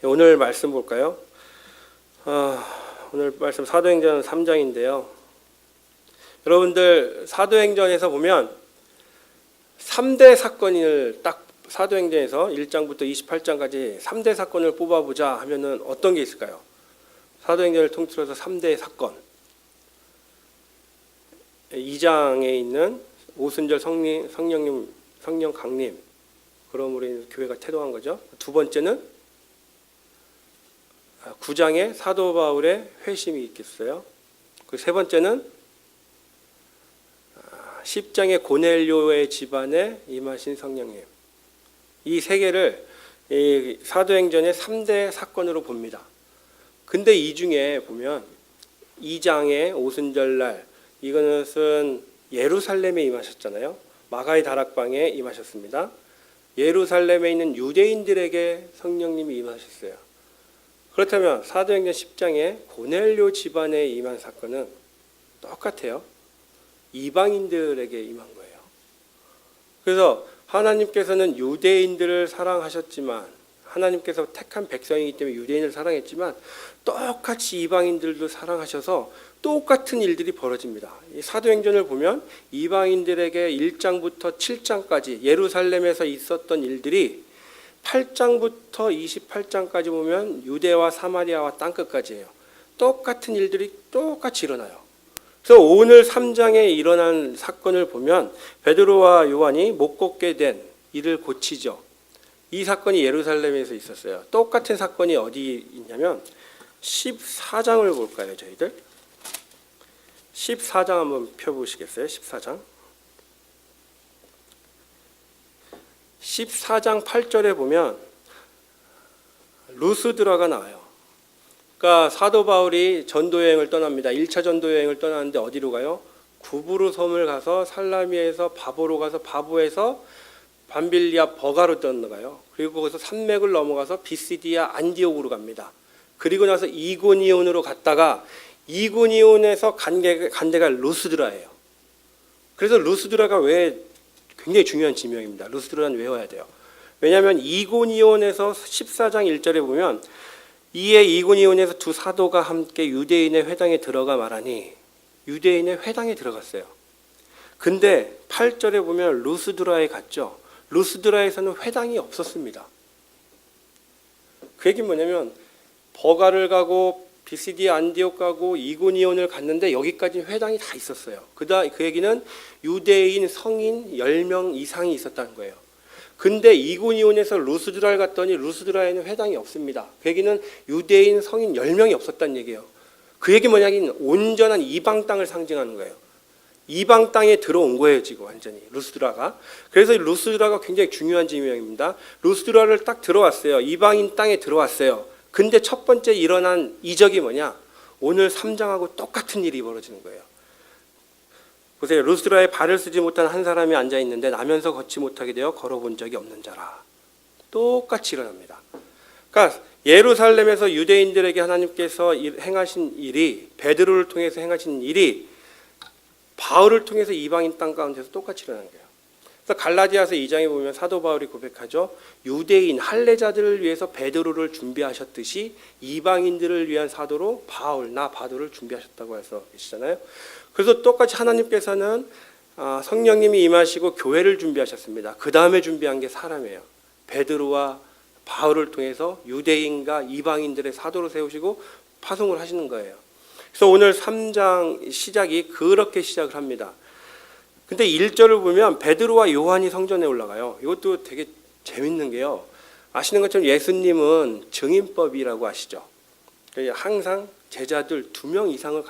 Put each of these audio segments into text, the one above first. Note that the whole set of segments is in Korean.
오늘 말씀 볼까요? 오늘 말씀 사도행전 3장인데요. 여러분들 사도행전에서 보면 3대 사건을 딱 사도행전에서 1장부터 28장까지 3대 사건을 뽑아보자 하면은 어떤 게 있을까요? 사도행전을 통틀어서 3대 사건. 2장에 있는 오순절 성령 강림, 그러므로 인해서 교회가 태동한 거죠. 두 번째는 9장에 사도 바울의 회심이 있겠어요. 그 세 번째는 10장의 고넬료의 집안에 임하신 성령님. 이 세 개를 사도행전의 3대 사건으로 봅니다. 근데 이 중에 보면 2장의 오순절날, 이것은 예루살렘에 임하셨잖아요. 마가의 다락방에 임하셨습니다. 예루살렘에 있는 유대인들에게 성령님이 임하셨어요. 그렇다면 사도행전 10장에 고넬료 집안에 임한 사건은 똑같아요. 이방인들에게 임한 거예요. 그래서 하나님께서는 유대인들을 사랑하셨지만, 하나님께서 택한 백성이기 때문에 유대인을 사랑했지만 똑같이 이방인들도 사랑하셔서 똑같은 일들이 벌어집니다. 이 사도행전을 보면 이방인들에게 1장부터 7장까지 예루살렘에서 있었던 일들이 8장부터 28장까지 보면 유대와 사마리아와 땅끝까지예요. 똑같은 일들이 똑같이 일어나요. 그래서 오늘 3장에 일어난 사건을 보면 베드로와 요한이 못 걷게 된 이를 고치죠. 이 사건이 예루살렘에서 있었어요. 똑같은 사건이 어디 있냐면 14장을 볼까요, 저희들? 14장 한번 펴보시겠어요? 14장 8절에 보면 루스드라가 나와요. 그러니까 사도 바울이 전도여행을 떠납니다. 1차 전도여행을 떠나는데 어디로 가요? 구브루 섬을 가서 살라미에서 바보로 가서 바보에서 밤빌리아 버가로 떠나가요. 그리고 거기서 산맥을 넘어가서 비시디아 안디옥으로 갑니다. 그리고 나서 이고니온으로 갔다가 이고니온에서 간 데가 루스드라예요. 그래서 루스드라가 왜 굉장히 중요한 지명입니다. 루스드라는 외워야 돼요. 왜냐하면 이고니온에서 14장 1절에 보면 이에 이고니온에서 두 사도가 함께 유대인의 회당에 들어가 말하니, 유대인의 회당에 들어갔어요. 근데 8절에 보면 루스드라에 갔죠. 루스드라에서는 회당이 없었습니다. 그 얘기는 뭐냐면 버가를 가고 비시디아 안디옥 가고 이고니온을 갔는데 여기까지 회당이 다 있었어요. 그 얘기는 유대인 성인 10명 이상이 있었다는 거예요. 근데 이고니온에서 루스드라를 갔더니 루스드라에는 회당이 없습니다. 그 얘기는 유대인 성인 10명이 없었다는 얘기예요. 그 얘기 뭐냐면 온전한 이방 땅을 상징하는 거예요. 이방 땅에 들어온 거예요, 지금 완전히 루스드라가. 그래서 루스드라가 굉장히 중요한 지명입니다. 루스드라를 딱 들어왔어요. 이방인 땅에 들어왔어요. 근데 첫 번째 일어난 이적이 뭐냐? 오늘 3장하고 똑같은 일이 벌어지는 거예요. 보세요. 루스드라에 발을 쓰지 못한 한 사람이 앉아 있는데 나면서 걷지 못하게 되어 걸어본 적이 없는 자라. 똑같이 일어납니다. 그러니까 예루살렘에서 유대인들에게 하나님께서 행하신 일이, 베드로를 통해서 행하신 일이 바울을 통해서 이방인 땅 가운데서 똑같이 일어난 거예요. 그래서 갈라디아서 2장에 보면 사도 바울이 고백하죠. 유대인 할례자들을 위해서 베드로를 준비하셨듯이 이방인들을 위한 사도로 바울을 준비하셨다고 해서 계시잖아요. 그래서 똑같이 하나님께서는 성령님이 임하시고 교회를 준비하셨습니다. 그 다음에 준비한 게 사람이에요. 베드로와 바울을 통해서 유대인과 이방인들의 사도로 세우시고 파송을 하시는 거예요. 그래서 오늘 3장 시작이 그렇게 시작을 합니다. 근데 1절을 보면 베드로와 요한이 성전에 올라가요. 이것도 되게 재밌는 게요. 아시는 것처럼 예수님은 증인법이라고 아시죠? 항상 제자들 2명 이상을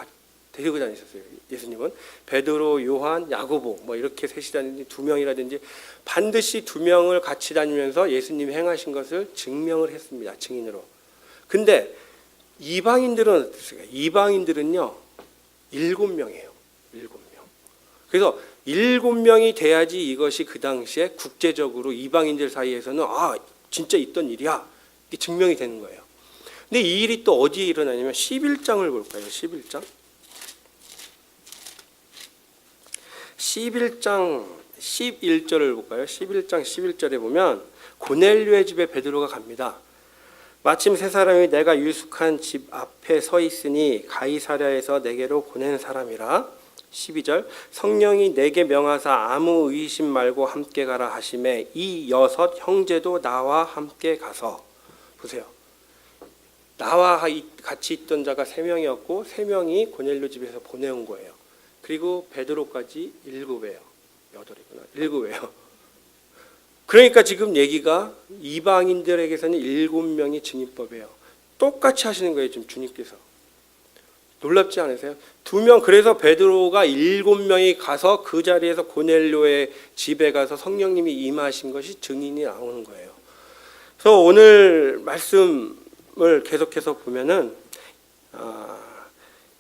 데리고 다니셨어요. 예수님은 베드로, 요한, 야고보 뭐 이렇게 셋이라든지 2명이라든지 반드시 2명을 같이 다니면서 예수님이 행하신 것을 증명을 했습니다. 증인으로. 근데 이방인들은요 7명이에요. 7명. 그래서 7명이 돼야지 이것이 그 당시에 국제적으로 이방인들 사이에서는 진짜 있던 일이야, 이게 증명이 되는 거예요. 근데 이 일이 또 어디에 일어나냐면 11장을 볼까요? 11장 11절을 볼까요? 11장 11절에 보면 고넬료의 집에 베드로가 갑니다. 마침 세 사람이 내가 유숙한 집 앞에 서 있으니 가이사랴에서 내게로 보낸 사람이라. 12절 성령이 내게 명하사 아무 의심 말고 함께 가라 하심에 이 여섯 형제도 나와 함께 가서. 보세요. 나와 같이 있던 자가 3명이었고 3명이 고넬료 집에서 보내온 거예요. 그리고 베드로까지 7이에요. 8이구나. 7이에요. 그러니까 지금 얘기가 이방인들에게서는 7명이 증인법이에요. 똑같이 하시는 거예요. 지금 주님께서. 놀랍지 않으세요? 2명, 그래서 베드로가 7명이 가서 그 자리에서 고넬료의 집에 가서 성령님이 임하신 것이 증인이 나오는 거예요. 그래서 오늘 말씀을 계속해서 보면은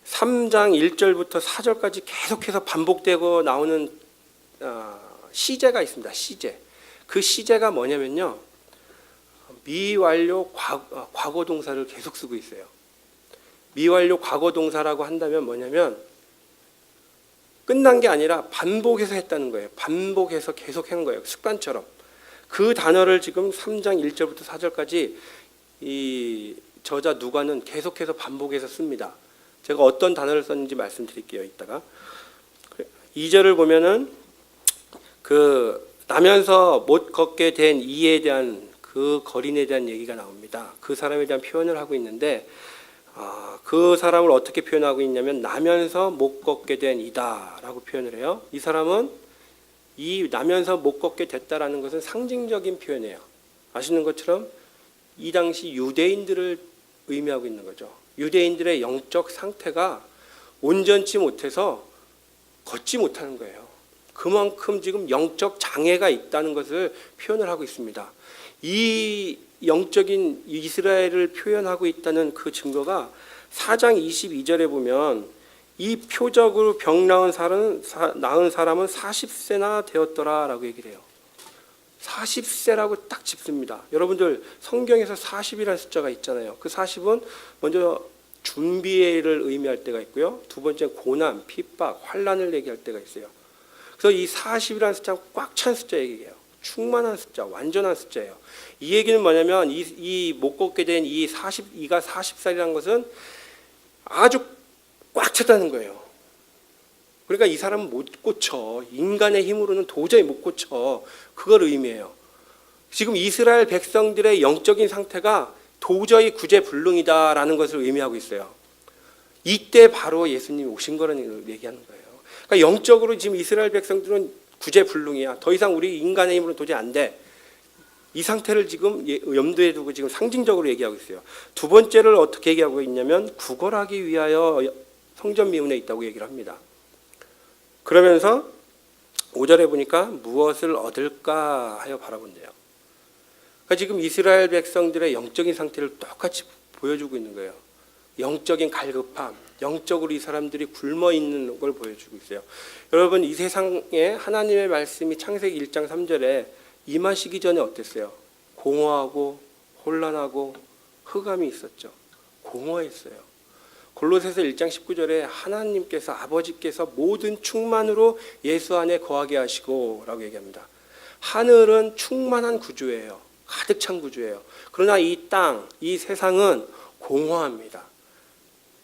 3장 1절부터 4절까지 계속해서 반복되고 나오는 시제가 있습니다. 시제. 그 시제가 뭐냐면요, 미완료 과거 동사를 계속 쓰고 있어요. 미완료 과거 동사라고 한다면 뭐냐면 끝난 게 아니라 반복해서 했다는 거예요. 반복해서 계속 한 거예요. 습관처럼. 그 단어를 지금 3장 1절부터 4절까지 이 저자 누가는 계속해서 반복해서 씁니다. 제가 어떤 단어를 썼는지 말씀드릴게요. 이따가 2절을 보면은 나면서 못 걷게 된 이에 대한 그 거린에 대한 얘기가 나옵니다. 그 사람에 대한 표현을 하고 있는데 그 사람을 어떻게 표현하고 있냐면 나면서 못 걷게 된 이다라고 표현을 해요. 이 사람은 이 나면서 못 걷게 됐다라는 것은 상징적인 표현이에요. 아시는 것처럼 이 당시 유대인들을 의미하고 있는 거죠. 유대인들의 영적 상태가 온전치 못해서 걷지 못하는 거예요. 그만큼 지금 영적 장애가 있다는 것을 표현을 하고 있습니다. 이 영적인 이스라엘을 표현하고 있다는 그 증거가 4장 22절에 보면 이 표적으로 병 나은 사람은 40세나 되었더라라고 얘기를 해요. 40세라고 딱 짚습니다. 여러분들 성경에서 40이라는 숫자가 있잖아요. 그 40은 먼저 준비를 의미할 때가 있고요. 두 번째 고난, 핍박, 환난을 얘기할 때가 있어요. 그래서 이 40이라는 숫자는 꽉 찬 숫자 얘기해요. 충만한 숫자, 완전한 숫자예요. 이 얘기는 뭐냐면 이 못 걷게 된 이 42가 40살이라는 것은 아주 꽉 찼다는 거예요. 그러니까 이 사람은 못 고쳐. 인간의 힘으로는 도저히 못 고쳐. 그걸 의미해요. 지금 이스라엘 백성들의 영적인 상태가 도저히 구제불능이다라는 것을 의미하고 있어요. 이때 바로 예수님이 오신 거라는 얘기하는 거예요. 그러니까 영적으로 지금 이스라엘 백성들은 구제불능이야. 더 이상 우리 인간의 힘으로 도저히 안 돼. 이 상태를 지금 염두에 두고 지금 상징적으로 얘기하고 있어요. 두 번째를 어떻게 얘기하고 있냐면 구걸하기 위하여 성전 미문에 있다고 얘기를 합니다. 그러면서 5절에 보니까 무엇을 얻을까 하여 바라본대요. 그러니까 지금 이스라엘 백성들의 영적인 상태를 똑같이 보여주고 있는 거예요. 영적인 갈급함, 영적으로 이 사람들이 굶어 있는 걸 보여주고 있어요. 여러분, 이 세상에 하나님의 말씀이 창세기 1장 3절에 임하시기 전에 어땠어요? 공허하고 혼란하고 흑암이 있었죠. 공허했어요. 골로새서 1장 19절에 하나님께서 아버지께서 모든 충만으로 예수 안에 거하게 하시고 라고 얘기합니다. 하늘은 충만한 구조예요. 가득 찬 구조예요. 그러나 이 땅, 이 세상은 공허합니다.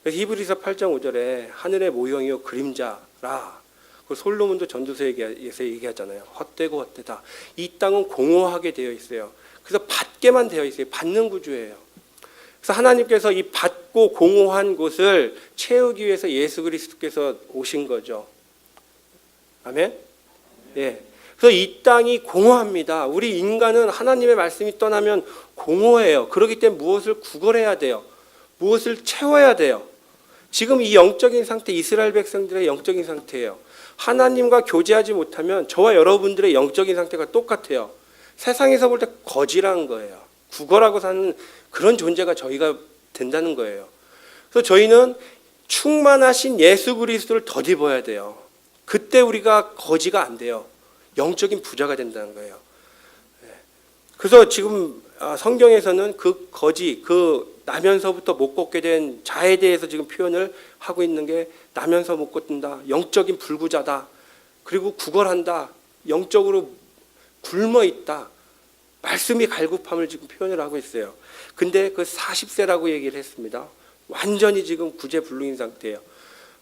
그래서 히브리서 8장 5절에 하늘의 모형이요 그림자라. 그 솔로몬도 전도서에서 얘기하잖아요. 헛되고 헛되다. 이 땅은 공허하게 되어 있어요. 그래서 받게만 되어 있어요. 받는 구조예요. 그래서 하나님께서 이 받고 공허한 곳을 채우기 위해서 예수 그리스도께서 오신 거죠. 아멘? 예. 그래서 이 땅이 공허합니다. 우리 인간은 하나님의 말씀이 떠나면 공허해요. 그렇기 때문에 무엇을 구걸해야 돼요. 무엇을 채워야 돼요. 지금 이 영적인 상태, 이스라엘 백성들의 영적인 상태예요. 하나님과 교제하지 못하면 저와 여러분들의 영적인 상태가 똑같아요. 세상에서 볼 때 거지라는 거예요. 구걸하고 사는 그런 존재가 저희가 된다는 거예요. 그래서 저희는 충만하신 예수 그리스도를 덧입어야 돼요. 그때 우리가 거지가 안 돼요. 영적인 부자가 된다는 거예요. 그래서 지금 성경에서는 그 거지, 그 나면서부터 못 걷게 된 자에 대해서 지금 표현을 하고 있는 게 나면서 못 걷는다. 영적인 불구자다. 그리고 구걸한다. 영적으로 굶어 있다. 말씀이 갈급함을 지금 표현을 하고 있어요. 근데 그 40세라고 얘기를 했습니다. 완전히 지금 구제불능인 상태예요.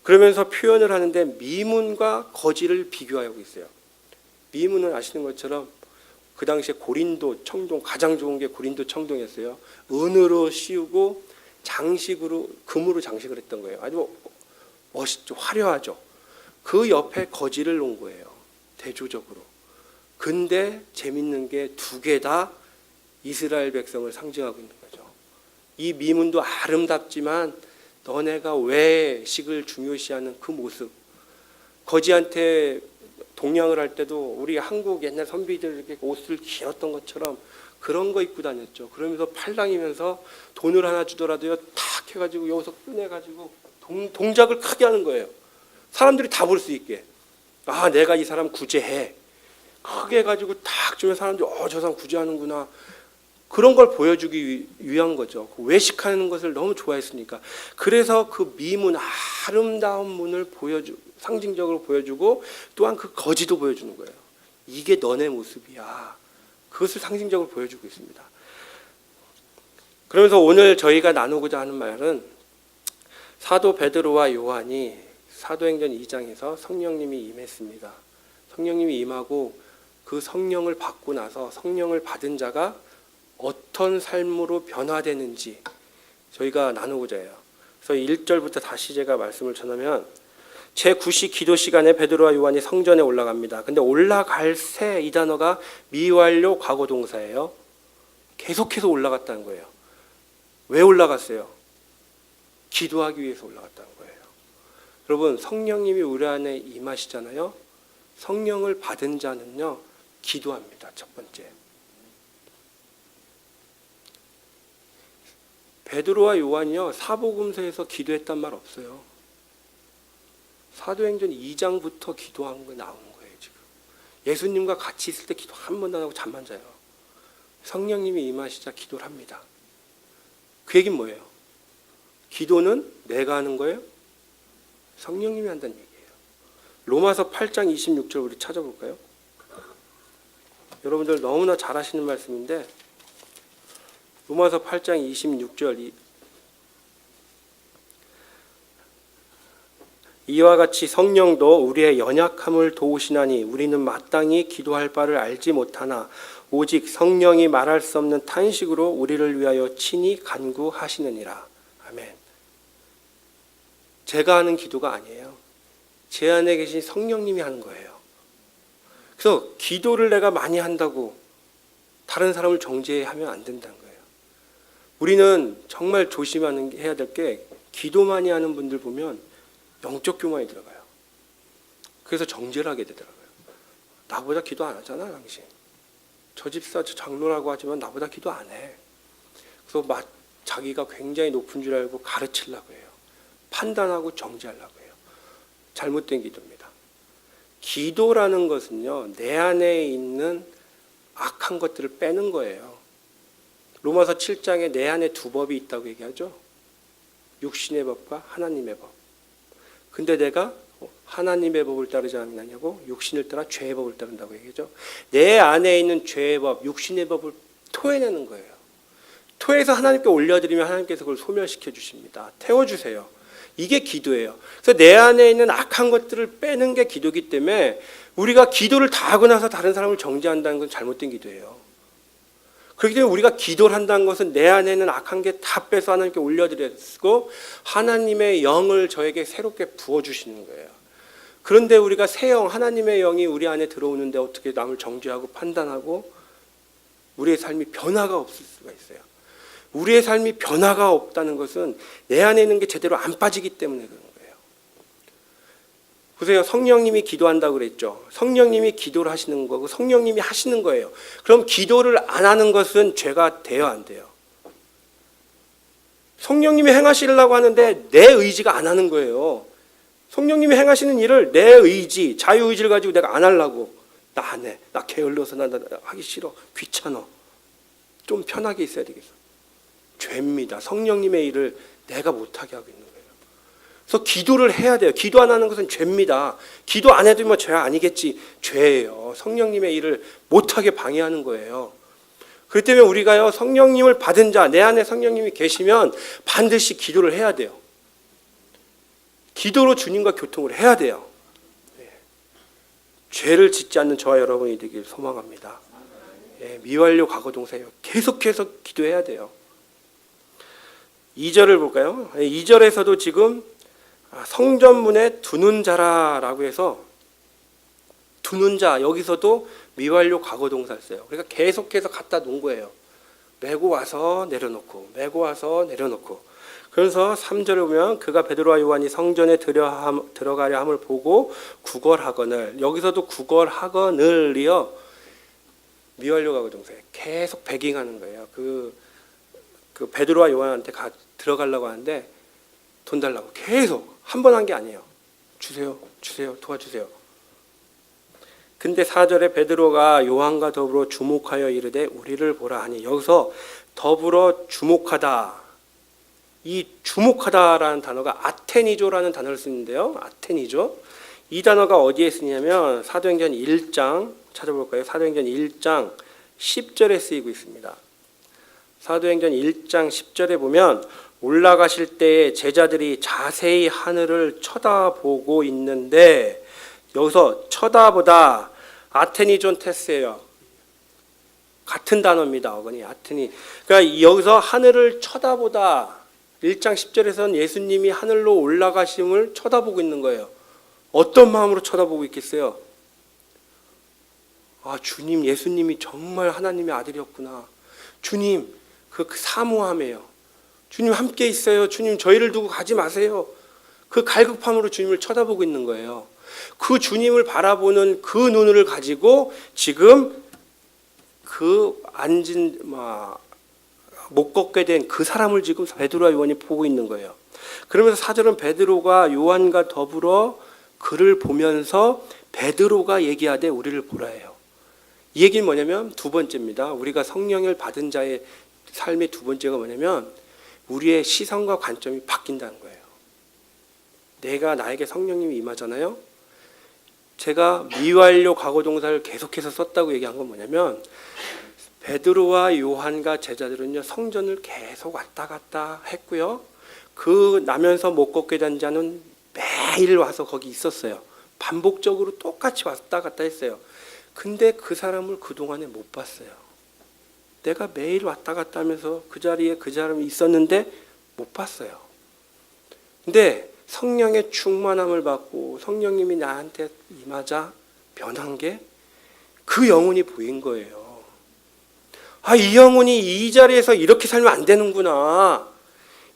그러면서 표현을 하는데 미문과 거지를 비교하고 있어요. 미문은 아시는 것처럼 그 당시에 고린도 청동, 가장 좋은 게 고린도 청동이었어요. 은으로 씌우고 장식으로, 금으로 장식을 했던 거예요. 아주 멋있죠, 화려하죠. 그 옆에 거지를 놓은 거예요, 대조적으로. 근데 재밌는 게 두 개 다 이스라엘 백성을 상징하고 있는 거죠. 이 미문도 아름답지만 너네가 왜 식을 중요시하는 그 모습. 거지한테 동양을 할 때도 우리 한국 옛날 선비들 이렇게 옷을 길었던 것처럼 그런 거 입고 다녔죠. 그러면서 팔랑이면서 돈을 하나 주더라도요, 탁 해가지고 여기서 꺼내가지고 동작을 크게 하는 거예요. 사람들이 다 볼 수 있게. 아, 내가 이 사람 구제해. 크게 해가지고 탁 주면 사람들이 저 사람 구제하는구나. 그런 걸 보여주기 위한 거죠. 외식하는 것을 너무 좋아했으니까. 그래서 그 미문, 아름다운 문을 상징적으로 보여주고 또한 그 거지도 보여주는 거예요. 이게 너네 모습이야. 그것을 상징적으로 보여주고 있습니다. 그러면서 오늘 저희가 나누고자 하는 말은 사도 베드로와 요한이 사도행전 2장에서 성령님이 임했습니다. 성령님이 임하고 그 성령을 받고 나서 성령을 받은 자가 어떤 삶으로 변화되는지 저희가 나누고자 해요. 그래서 1절부터 다시 제가 말씀을 전하면 제9시 기도 시간에 베드로와 요한이 성전에 올라갑니다. 근데 올라갈 새 이 단어가 미완료 과거 동사예요. 계속해서 올라갔다는 거예요. 왜 올라갔어요? 기도하기 위해서 올라갔다는 거예요. 여러분, 성령님이 우리 안에 임하시잖아요. 성령을 받은 자는요, 기도합니다. 첫 번째. 베드로와 요한이요, 사복음서에서 기도했단 말 없어요. 사도행전 2장부터 기도한 거 나오는 거예요, 지금. 예수님과 같이 있을 때 기도 한 번도 안 하고 잠만 자요. 성령님이 임하시자 기도를 합니다. 그 얘기는 뭐예요? 기도는 내가 하는 거예요? 성령님이 한다는 얘기예요. 로마서 8장 26절 우리 찾아볼까요? 여러분들 너무나 잘 아시는 말씀인데 로마서 8장 26절 이와 같이 성령도 우리의 연약함을 도우시나니 우리는 마땅히 기도할 바를 알지 못하나 오직 성령이 말할 수 없는 탄식으로 우리를 위하여 친히 간구하시느니라. 아멘. 제가 하는 기도가 아니에요. 제 안에 계신 성령님이 하는 거예요. 그래서 기도를 내가 많이 한다고 다른 사람을 정죄하면 안 된다는 거예요. 우리는 정말 조심해야 될 게 기도 많이 하는 분들 보면 영적 교만이 들어가요. 그래서 정죄를 하게 되더라고요. 나보다 기도 안 하잖아, 당신. 저 집사, 저 장로라고 하지만 나보다 기도 안 해. 그래서 자기가 굉장히 높은 줄 알고 가르치려고 해요. 판단하고 정죄하려고 해요. 잘못된 기도입니다. 기도라는 것은요, 내 안에 있는 악한 것들을 빼는 거예요. 로마서 7장에 내 안에 두 법이 있다고 얘기하죠. 육신의 법과 하나님의 법. 근데 내가 하나님의 법을 따르지 않느냐고 육신을 따라 죄의 법을 따른다고 얘기하죠. 내 안에 있는 죄의 법, 육신의 법을 토해내는 거예요. 토해서 하나님께 올려드리면 하나님께서 그걸 소멸시켜 주십니다. 태워주세요. 이게 기도예요. 그래서 내 안에 있는 악한 것들을 빼는 게 기도이기 때문에 우리가 기도를 다 하고 나서 다른 사람을 정죄한다는 건 잘못된 기도예요. 그렇기 때문에 우리가 기도를 한다는 것은 내 안에 있는 악한 게 다 빼서 하나님께 올려드리고 하나님의 영을 저에게 새롭게 부어주시는 거예요. 그런데 우리가 새 영, 하나님의 영이 우리 안에 들어오는데 어떻게 남을 정죄하고 판단하고 우리의 삶이 변화가 없을 수가 있어요. 우리의 삶이 변화가 없다는 것은 내 안에 있는 게 제대로 안 빠지기 때문에 그런 거예요. 보세요. 성령님이 기도한다고 그랬죠. 성령님이 기도를 하시는 거고 성령님이 하시는 거예요. 그럼 기도를 안 하는 것은 죄가 돼요, 안 돼요? 성령님이 행하시려고 하는데 내 의지가 안 하는 거예요. 성령님이 행하시는 일을 내 의지, 자유의지를 가지고 내가 안 하려고. 나 안 해. 나 게을러서 나 하기 싫어. 귀찮아. 좀 편하게 있어야 되겠어. 죄입니다. 성령님의 일을 내가 못하게 하고 있는 거예요. 그래서 기도를 해야 돼요. 기도 안 하는 것은 죄입니다. 기도 안 해도 뭐 죄 아니겠지. 죄예요. 성령님의 일을 못하게 방해하는 거예요. 그렇기 때문에 우리가요, 성령님을 받은 자, 내 안에 성령님이 계시면 반드시 기도를 해야 돼요. 기도로 주님과 교통을 해야 돼요. 죄를 짓지 않는 저와 여러분이 되길 소망합니다. 미완료 과거동사예요. 계속해서 기도해야 돼요. 2절을 볼까요? 2절에서도 지금 성전문에 두는 자라라고 해서 두는 자, 여기서도 미완료 과거동사를 써요. 그러니까 계속해서 갖다 놓은 거예요. 메고 와서 내려놓고 메고 와서 내려놓고. 그래서 3절에 보면 그가 베드로와 요한이 성전에 들어가려 함을 보고 구걸하거늘, 여기서도 구걸하거늘이요, 미완료 과거동사예요. 계속 베깅하는 거예요. 그 베드로와 요한한테 들어가려고 하는데 돈 달라고 계속 한 번 한 게 아니에요. 주세요, 주세요, 도와주세요. 근데 4절에 베드로가 요한과 더불어 주목하여 이르되 우리를 보라 하니, 여기서 더불어 주목하다, 이 주목하다라는 단어가 아테니조라는 단어를 쓰는데요. 아테니조. 이 단어가 어디에 쓰냐면 사도행전 1장 찾아볼까요? 사도행전 1장 10절에 쓰이고 있습니다. 사도행전 1장 10절에 보면 올라가실 때에 제자들이 자세히 하늘을 쳐다보고 있는데, 여기서 쳐다보다 아테니존 테스예요. 같은 단어입니다. 어머니 아테니. 그러니까 여기서 하늘을 쳐다보다, 1장 10절에서는 예수님이 하늘로 올라가심을 쳐다보고 있는 거예요. 어떤 마음으로 쳐다보고 있겠어요? 아, 주님, 예수님이 정말 하나님의 아들이었구나. 주님, 그 사모함이에요. 주님 함께 있어요. 주님 저희를 두고 가지 마세요. 그 갈급함으로 주님을 쳐다보고 있는 거예요. 그 주님을 바라보는 그 눈을 가지고 지금 그 못 걷게 된 그 사람을 지금 베드로와 요한이 보고 있는 거예요. 그러면서 4절은 베드로가 요한과 더불어 그를 보면서 베드로가 얘기하되 우리를 보라 해요. 이 얘기는 뭐냐면 두 번째입니다. 우리가 성령을 받은 자의 삶의 두 번째가 뭐냐면 우리의 시선과 관점이 바뀐다는 거예요. 내가 나에게 성령님이 임하잖아요. 제가 미완료 과거동사를 계속해서 썼다고 얘기한 건 뭐냐면, 베드로와 요한과 제자들은요 성전을 계속 왔다 갔다 했고요. 그 나면서 못 걷게 된 자는 매일 와서 거기 있었어요. 반복적으로 똑같이 왔다 갔다 했어요. 근데 그 사람을 그동안에 못 봤어요. 내가 매일 왔다 갔다 하면서 그 자리에 그 사람이 있었는데 못 봤어요. 근데 성령의 충만함을 받고 성령님이 나한테 임하자 변한 게 그 영혼이 보인 거예요. 아, 이 영혼이 이 자리에서 이렇게 살면 안 되는구나.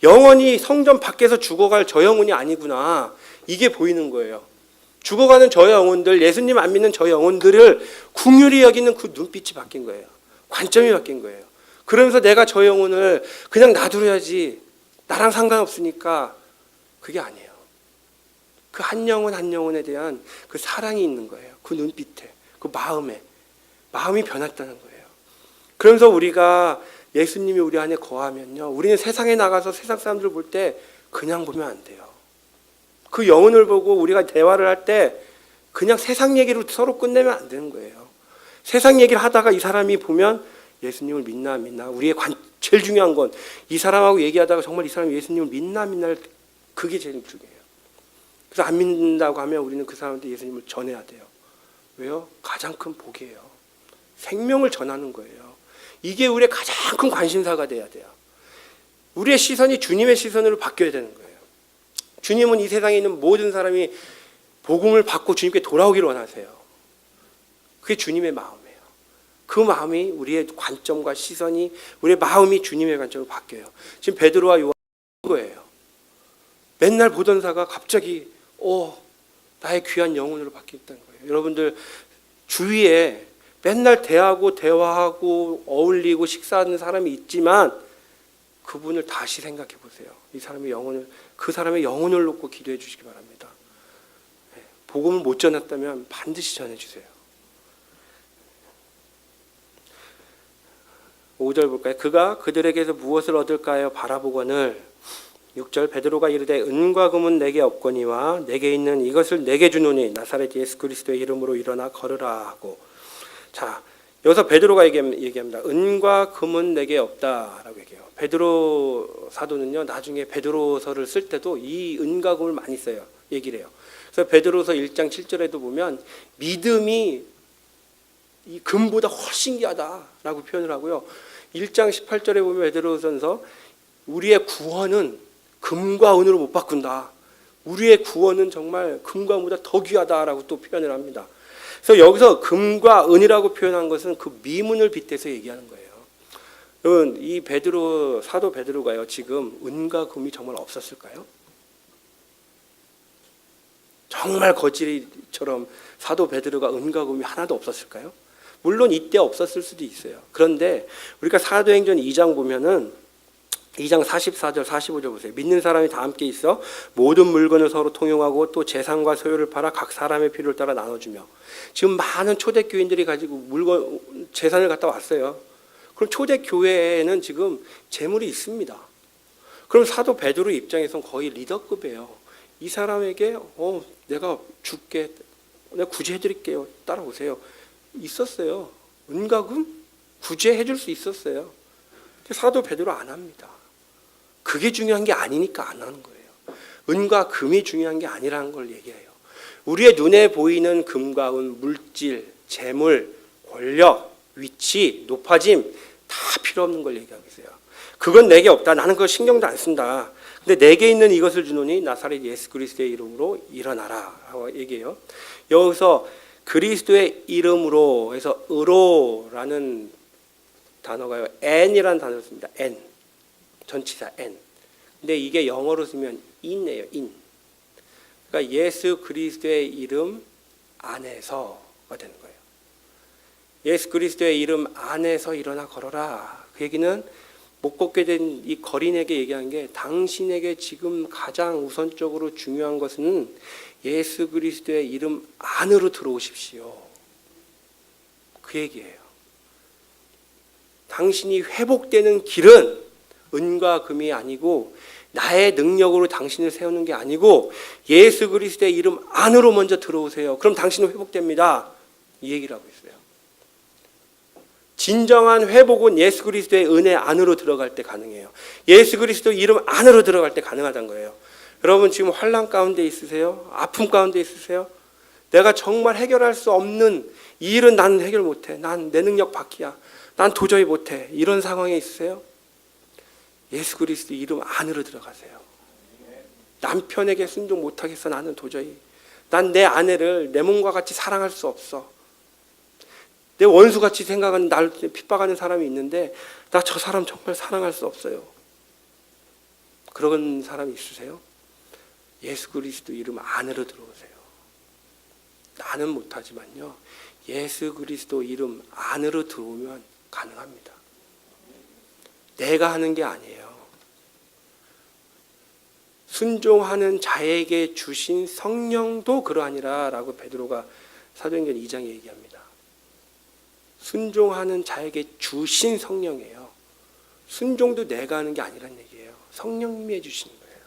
영혼이 성전 밖에서 죽어갈 저 영혼이 아니구나. 이게 보이는 거예요. 죽어가는 저 영혼들, 예수님 안 믿는 저 영혼들을 긍휼히 여기는 그 눈빛이 바뀐 거예요. 관점이 바뀐 거예요. 그러면서 내가 저 영혼을 그냥 놔두려야지, 나랑 상관없으니까, 그게 아니에요. 그 한 영혼 한 영혼에 대한 그 사랑이 있는 거예요. 그 눈빛에, 그 마음에. 마음이 변했다는 거예요. 그러면서 우리가 예수님이 우리 안에 거하면요, 우리는 세상에 나가서 세상 사람들을 볼 때 그냥 보면 안 돼요. 그 영혼을 보고 우리가 대화를 할 때 그냥 세상 얘기로 서로 끝내면 안 되는 거예요. 세상 얘기를 하다가 이 사람이 보면 예수님을 믿나 안 믿나, 우리의 제일 중요한 건 이 사람하고 얘기하다가 정말 이 사람이 예수님을 믿나 안 믿나, 그게 제일 중요해요. 그래서 안 믿는다고 하면 우리는 그 사람한테 예수님을 전해야 돼요. 왜요? 가장 큰 복이에요. 생명을 전하는 거예요. 이게 우리의 가장 큰 관심사가 돼야 돼요. 우리의 시선이 주님의 시선으로 바뀌어야 되는 거예요. 주님은 이 세상에 있는 모든 사람이 복음을 받고 주님께 돌아오기를 원하세요. 그게 주님의 마음이에요. 그 마음이 우리의 관점과 시선이, 우리의 마음이 주님의 관점으로 바뀌어요. 지금 베드로와 요한 거예요. 맨날 보던 사가 갑자기 나의 귀한 영혼으로 바뀌었다는 거예요. 여러분들 주위에 맨날 대화하고 어울리고 식사하는 사람이 있지만 그분을 다시 생각해 보세요. 이 사람의 영혼을, 그 사람의 영혼을 놓고 기도해 주시기 바랍니다. 복음을 못 전했다면 반드시 전해 주세요. 5절 볼까요? 그가 그들에게서 무엇을 얻을까요? 바라보거늘. 6절 베드로가 이르되 은과 금은 내게 없거니와 내게 있는 이것을 내게 주노니 나사렛 예수 그리스도의 이름으로 일어나 걸으라 하고. 자, 여기서 베드로가 얘기합니다. 은과 금은 내게 없다라고 얘기해요. 베드로 사도는요, 나중에 베드로서를 쓸 때도 이 은과 금을 많이 써요. 얘기를 해요. 그래서 베드로서 1장 7절에도 보면 믿음이 이 금보다 훨씬 귀하다라고 표현을 하고요. 1장 18절에 보면 베드로전서 우리의 구원은 금과 은으로 못 바꾼다. 우리의 구원은 정말 금과 은보다 더 귀하다라고 또 표현을 합니다. 그래서 여기서 금과 은이라고 표현한 것은 그 미문을 빗대서 얘기하는 거예요. 여러분, 이 베드로 사도 베드로가요, 지금 은과 금이 정말 없었을까요? 정말 거지처럼 사도 베드로가 은과 금이 하나도 없었을까요? 물론 이때 없었을 수도 있어요. 그런데 우리가 사도행전 2장 보면은 2장 44절 45절 보세요. 믿는 사람이 다 함께 있어 모든 물건을 서로 통용하고 또 재산과 소유를 팔아 각 사람의 필요를 따라 나눠주며. 지금 많은 초대교인들이 가지고 재산을 갖다 왔어요. 그럼 초대교회에는 지금 재물이 있습니다. 그럼 사도 베드로 입장에서는 거의 리더급이에요. 이 사람에게 내가 줄게, 내가 구제해드릴게요, 따라오세요. 있었어요. 은과 금 구제해줄 수 있었어요. 사도 베드로 안 합니다. 그게 중요한 게 아니니까 안 하는 거예요. 은과 금이 중요한 게 아니라는 걸 얘기해요. 우리의 눈에 보이는 금과 은, 물질, 재물, 권력, 위치, 높아짐 다 필요 없는 걸 얘기하고 있어요. 그건 내게 없다. 나는 그거 신경도 안 쓴다. 근데 내게 있는 이것을 주노니 나사렛 예수 그리스도의 이름으로 일어나라 라고 얘기해요. 여기서 그리스도의 이름으로 해서 의로라는 단어가요, n이라는 단어를 씁니다. n, 전치사 n. 근데 이게 영어로 쓰면 in이에요. in. 그러니까 예수 그리스도의 이름 안에서가 되는 거예요. 예수 그리스도의 이름 안에서 일어나 걸어라. 그 얘기는 못 걷게 된 이 거린에게 얘기한 게, 당신에게 지금 가장 우선적으로 중요한 것은 예수 그리스도의 이름 안으로 들어오십시오. 그 얘기예요. 당신이 회복되는 길은 은과 금이 아니고 나의 능력으로 당신을 세우는 게 아니고 예수 그리스도의 이름 안으로 먼저 들어오세요. 그럼 당신은 회복됩니다. 이 얘기를 하고 있어요. 진정한 회복은 예수 그리스도의 은혜 안으로 들어갈 때 가능해요. 예수 그리스도 이름 안으로 들어갈 때 가능하다는 거예요. 여러분, 지금 환난 가운데 있으세요? 아픔 가운데 있으세요? 내가 정말 해결할 수 없는 이 일은 나는 해결 못해. 난 내 능력 밖이야. 난 도저히 못해. 이런 상황에 있으세요? 예수 그리스도 이름 안으로 들어가세요. 남편에게 순종 못하겠어. 나는 도저히. 난 내 아내를 내 몸과 같이 사랑할 수 없어. 내 원수같이 생각하는, 나를 핍박하는 사람이 있는데 나 저 사람 정말 사랑할 수 없어요. 그런 사람이 있으세요? 예수 그리스도 이름 안으로 들어오세요. 나는 못하지만요, 예수 그리스도 이름 안으로 들어오면 가능합니다. 내가 하는 게 아니에요. 순종하는 자에게 주신 성령도 그러하니라 라고 베드로가 사도행전 2장에 얘기합니다. 순종하는 자에게 주신 성령이에요. 순종도 내가 하는 게 아니란 얘기예요. 성령님이 해주시는 거예요.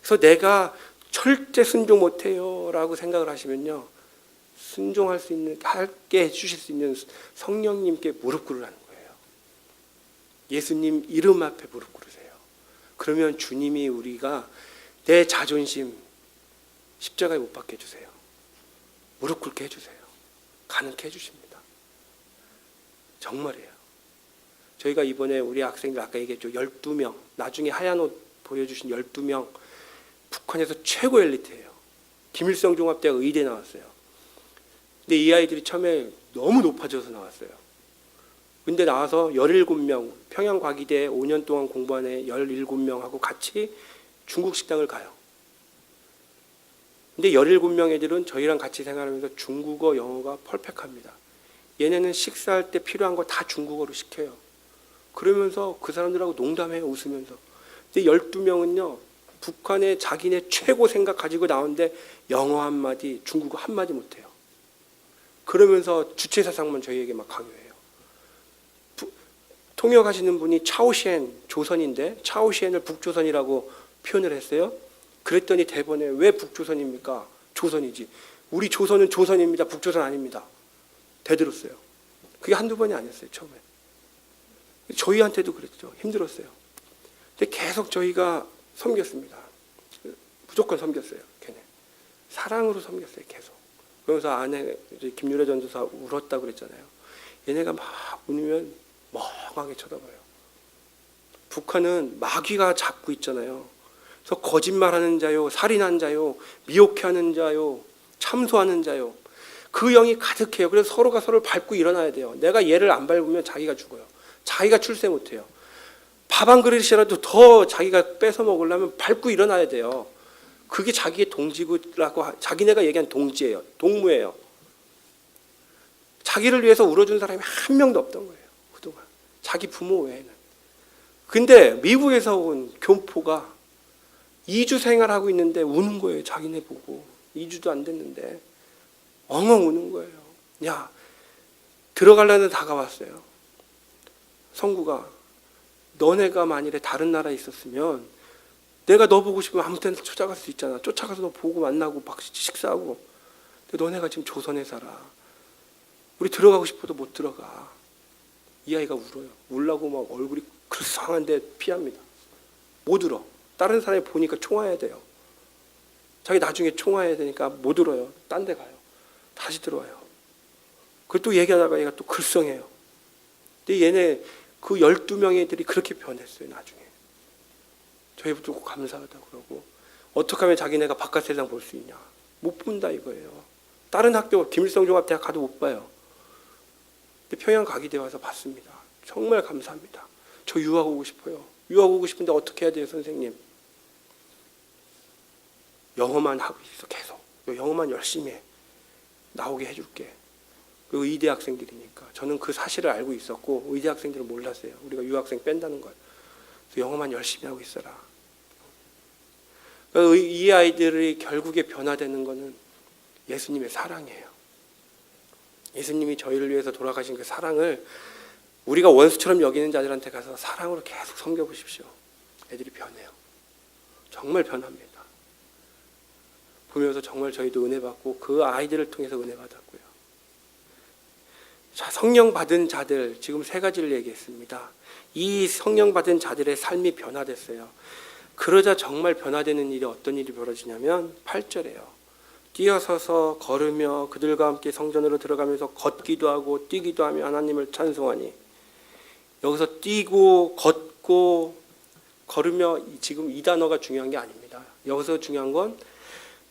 그래서 내가 절대 순종 못해요 라고 생각을 하시면요, 순종할 수 있는, 하게 해주실 수 있는 성령님께 무릎 꿇으라는 거예요. 예수님 이름 앞에 무릎 꿇으세요. 그러면 주님이 우리가 내 자존심 십자가에 못 박게 해주세요. 무릎 꿇게 해주세요. 가능케 해주십니다. 정말이에요. 저희가 이번에 우리 학생들 아까 얘기했죠. 12명, 나중에 하얀 옷 보여주신 12명, 북한에서 최고 엘리트예요. 김일성 종합대학 의대 나왔어요. 근데 이 아이들이 처음에 너무 높아져서 나왔어요. 근데 나와서 17명, 평양과기대 5년 동안 공부한 애 17명하고 같이 중국 식당을 가요. 근데 17명 애들은 저희랑 같이 생활하면서 중국어, 영어가 퍼펙트합니다. 얘네는 식사할 때 필요한 거 다 중국어로 시켜요. 그러면서 그 사람들하고 농담해요, 웃으면서. 근데 12명은요, 북한의 자기네 최고 생각 가지고 나오는데 영어 한마디, 중국어 한마디 못해요. 그러면서 주체사상만 저희에게 막 강요해요. 통역하시는 분이 차오시엔, 조선인데 차오시엔을 북조선이라고 표현을 했어요. 그랬더니 대본에 왜 북조선입니까? 조선이지. 우리 조선은 조선입니다. 북조선 아닙니다. 대들었어요. 그게 한두 번이 아니었어요. 처음에 저희한테도 그랬죠. 힘들었어요. 근데 계속 저희가 섬겼습니다. 무조건 섬겼어요. 걔네 사랑으로 섬겼어요. 계속. 그러면서 아내 김유래 전도사 울었다고 그랬잖아요. 얘네가 막 울면 멍하게 쳐다봐요. 북한은 마귀가 잡고 있잖아요. 그래서 거짓말하는 자요, 살인한 자요, 미혹하는 자요, 참소하는 자요, 그 영이 가득해요. 그래서 서로가 서로를 밟고 일어나야 돼요. 내가 얘를 안 밟으면 자기가 죽어요. 자기가 출세 못해요. 밥 한 그릇이라도 더 자기가 뺏어 먹으려면 밟고 일어나야 돼요. 그게 자기의 동지구라고, 자기네가 얘기한 동지예요. 동무예요. 자기를 위해서 울어준 사람이 한 명도 없던 거예요. 그동안 자기 부모 외에는. 근데 미국에서 온 교포가 2주 생활하고 있는데 우는 거예요. 자기네 보고 2주도 안 됐는데 엉엉 우는 거예요. 야, 들어가려는 다가왔어요. 성구가, 너네가 만일에 다른 나라에 있었으면 내가 너 보고 싶으면 아무 때나 찾아갈 수 있잖아. 쫓아가서 너 보고 만나고 식사하고. 근데 너네가 지금 조선에 살아. 우리 들어가고 싶어도 못 들어가. 이 아이가 울어요. 울라고 막 얼굴이 그상한데 피합니다. 못 울어. 다른 사람이 보니까 총화해야 돼요. 자기 나중에 총화해야 되니까 못 울어요. 딴 데 가요. 다시 들어와요. 그리고 또 얘기하다가 얘가 또 글썽해요. 근데 얘네 그 12명의 애들이 그렇게 변했어요. 나중에 저희부터 감사하다고 그러고, 어떻게 하면 자기네가 바깥 세상 볼 수 있냐. 못 본다 이거예요. 다른 학교 김일성종합대학 가도 못 봐요. 근데 평양 가기대 와서 봤습니다. 정말 감사합니다. 저 유학 오고 싶어요. 유학 오고 싶은데 어떻게 해야 돼요, 선생님? 영어만 하고 있어. 계속 영어만 열심히 해. 나오게 해줄게. 그 의대 학생들이니까. 저는 그 사실을 알고 있었고 의대 학생들은 몰랐어요. 우리가 유학생 뺀다는 걸. 그래서 영어만 열심히 하고 있어라. 이 아이들이 결국에 변화되는 것은 예수님의 사랑이에요. 예수님이 저희를 위해서 돌아가신 그 사랑을 우리가 원수처럼 여기는 자들한테 가서 사랑으로 계속 섬겨보십시오. 애들이 변해요. 정말 변합니다. 보면서 정말 저희도 은혜 받고 그 아이들을 통해서 은혜 받았고요. 자, 성령 받은 자들, 지금 세 가지를 얘기했습니다. 이 성령 받은 자들의 삶이 변화됐어요. 그러자 정말 변화되는 일이 어떤 일이 벌어지냐면 8절에요. 뛰어서서 걸으며 그들과 함께 성전으로 들어가면서 걷기도 하고 뛰기도 하며 하나님을 찬송하니. 여기서 뛰고 걷고 걸으며, 지금 이 단어가 중요한 게 아닙니다. 여기서 중요한 건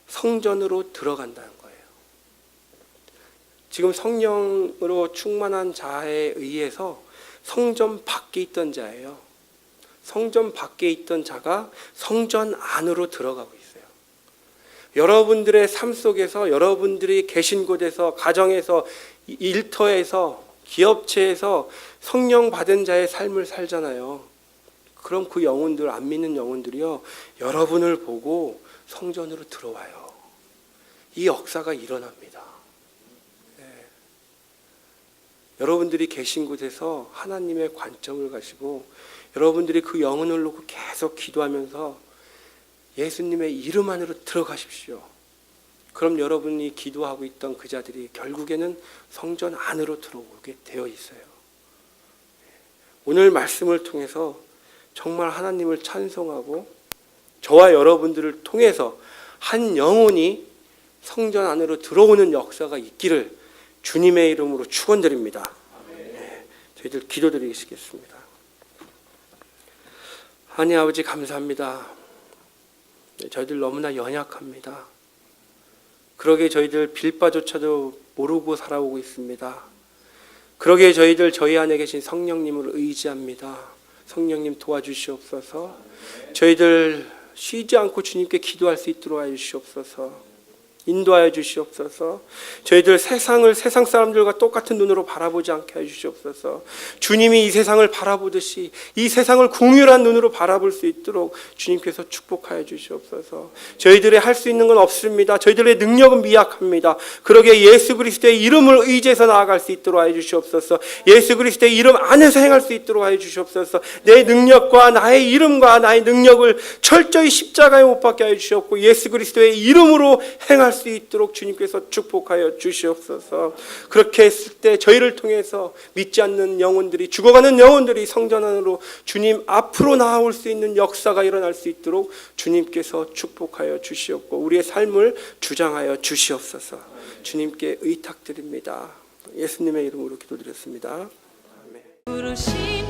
성전으로 들어간다는 거예요. 지금 성령으로 충만한 자에 의해서 성전 밖에 있던 자예요. 성전 밖에 있던 자가 성전 안으로 들어가고 있어요. 여러분들의 삶 속에서, 여러분들이 계신 곳에서, 가정에서, 일터에서, 기업체에서 성령 받은 자의 삶을 살잖아요. 그럼 그 영혼들, 안 믿는 영혼들이요, 여러분을 보고 성전으로 들어와요. 이 역사가 일어납니다. 네. 여러분들이 계신 곳에서 하나님의 관점을 가지고 여러분들이 그 영혼을 놓고 계속 기도하면서 예수님의 이름 안으로 들어가십시오. 그럼 여러분이 기도하고 있던 그 자들이 결국에는 성전 안으로 들어오게 되어 있어요. 오늘 말씀을 통해서 정말 하나님을 찬송하고 저와 여러분들을 통해서 한 영혼이 성전 안으로 들어오는 역사가 있기를 주님의 이름으로 축원드립니다. 네, 저희들 기도드리겠습니다. 하나님 아버지 감사합니다. 네, 저희들 너무나 연약합니다. 그러게 저희들 빌바조차도 모르고 살아오고 있습니다. 그러게 저희들 저희 안에 계신 성령님을 의지합니다. 성령님 도와주시옵소서. 저희들 쉬지 않고 주님께 기도할 수 있도록 하여 주시옵소서. 인도하여 주시옵소서. 저희들 세상을 세상 사람들과 똑같은 눈으로 바라보지 않게 해 주시옵소서. 주님이 이 세상을 바라보듯이 이 세상을 긍휼한 눈으로 바라볼 수 있도록 주님께서 축복하여 주시옵소서. 저희들이 할 수 있는 건 없습니다. 저희들의 능력은 미약합니다. 그러게 예수 그리스도의 이름을 의지해서 나아갈 수 있도록 하여 주시옵소서. 예수 그리스도의 이름 안에서 행할 수 있도록 하여 주시옵소서. 내 능력과 나의 이름과 나의 능력을 철저히 십자가에 못 박게 하여 주시옵고 예수 그리스도의 이름으로 행할 수 있도록 주님께서 축복하여 주시옵소서. 그렇게 했을 때 저희를 통해서 믿지 않는 영혼들이, 죽어가는 영혼들이 성전 안으로 주님 앞으로 나아올 수 있는 역사가 일어날 수 있도록 주님께서 축복하여 주시옵고 우리의 삶을 주장하여 주시옵소서. 주님께 의탁드립니다. 예수님의 이름으로 기도드렸습니다. 아멘.